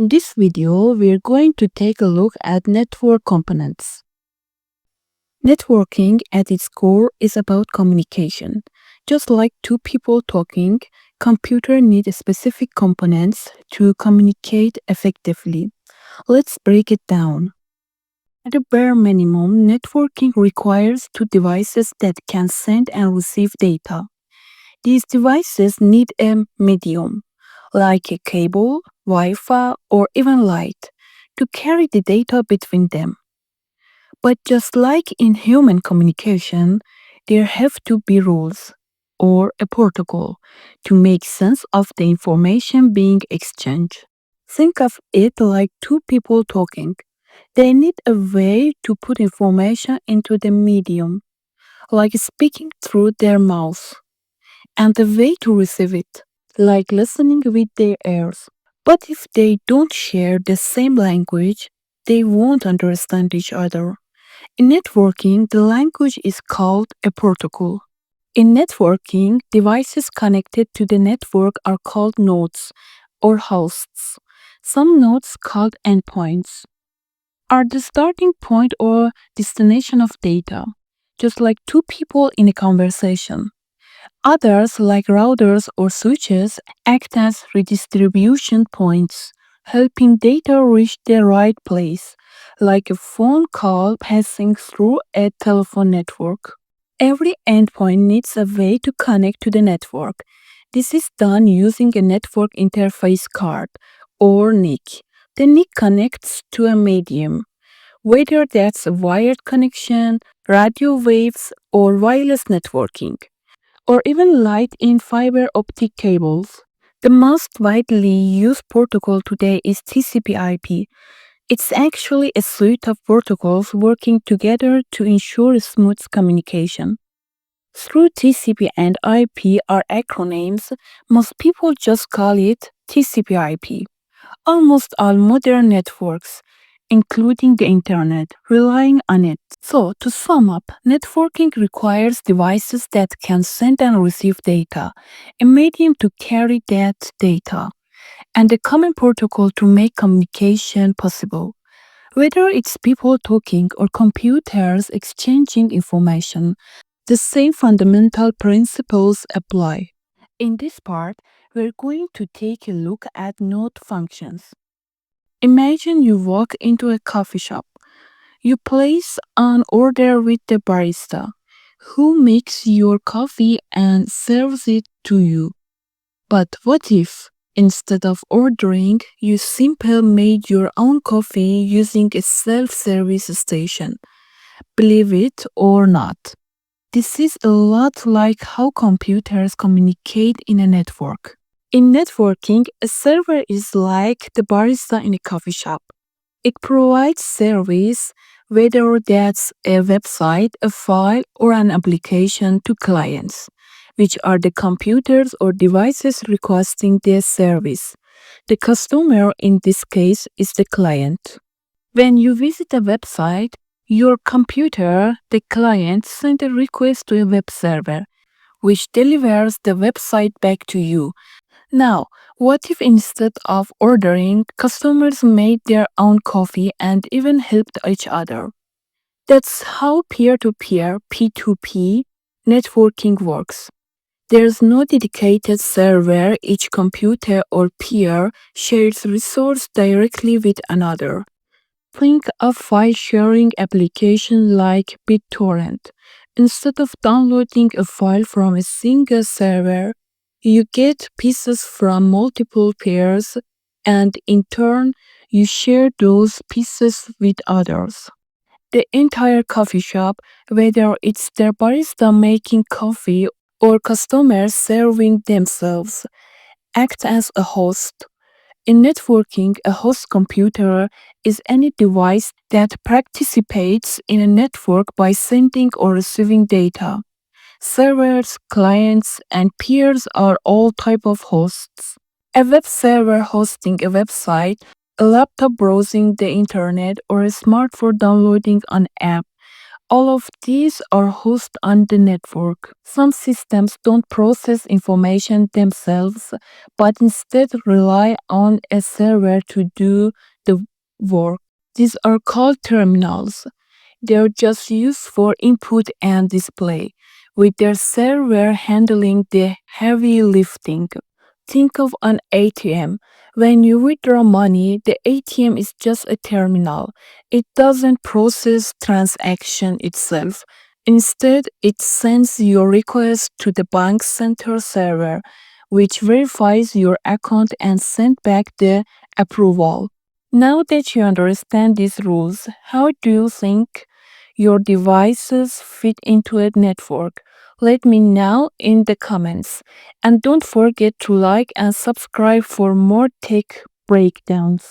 In this video, we're going to take a look at network components. Networking at its core is about communication. Just like two people talking, computers need specific components to communicate effectively. Let's break it down. At a bare minimum, networking requires two devices that can send and receive data. These devices need a medium, like a cable, Wi-Fi, or even light, to carry the data between them. But just like in human communication, there have to be rules, or a protocol, to make sense of the information being exchanged. Think of it like two people talking. They need a way to put information into the medium, like speaking through their mouths, and a way to receive it, like listening with their ears. But if they don't share the same language, they won't understand each other. In networking, the language is called a protocol. In networking, devices connected to the network are called nodes or hosts. Some nodes, called endpoints, are the starting point or destination of data, just like two people in a conversation. Others, like routers or switches, act as redistribution points, helping data reach the right place, like a phone call passing through a telephone network. Every endpoint needs a way to connect to the network. This is done using a network interface card, or NIC. The NIC connects to a medium, whether that's a wired connection, radio waves, or wireless networking, or even light in fiber optic cables. The most widely used protocol today is TCP/IP. It's actually a suite of protocols working together to ensure smooth communication. Through TCP and IP are acronyms, most people just call it TCP/IP. Almost all modern networks, including the internet, relying on it. So, to sum up, networking requires devices that can send and receive data, a medium to carry that data, and a common protocol to make communication possible. Whether it's people talking or computers exchanging information, the same fundamental principles apply. In this part, we're going to take a look at node functions. Imagine you walk into a coffee shop. You place an order with the barista, who makes your coffee and serves it to you. But what if, instead of ordering, you simply made your own coffee using a self-service station? Believe it or not, this is a lot like how computers communicate in a network. In networking, a server is like the barista in a coffee shop. It provides service, whether that's a website, a file, or an application, to clients, which are the computers or devices requesting their service. The customer in this case is the client. When you visit a website, your computer, the client, sends a request to a web server, which delivers the website back to you. Now, what if instead of ordering, customers made their own coffee and even helped each other? That's how peer-to-peer (P2P) networking works. There's no dedicated server. Each computer or peer shares resource directly with another. Think of file-sharing application like BitTorrent. Instead of downloading a file from a single server, you get pieces from multiple peers, and in turn, you share those pieces with others. The entire coffee shop, whether it's the barista making coffee or customers serving themselves, acts as a host. In networking, a host computer is any device that participates in a network by sending or receiving data. Servers, clients, and peers are all types of hosts. A web server hosting a website, a laptop browsing the internet, or a smartphone downloading an app All of these are hosted on the network. Some systems don't process information themselves, but instead rely on a server to do the work. These are called terminals. They're just used for input and display, with their server handling the heavy lifting. Think of an ATM. When you withdraw money, the ATM is just a terminal. It doesn't process transaction itself. Instead, it sends your request to the bank center server, which verifies your account and sends back the approval. Now that you understand these rules, how do you think your devices fit into a network? Let me know in the comments. And don't forget to like and subscribe for more tech breakdowns.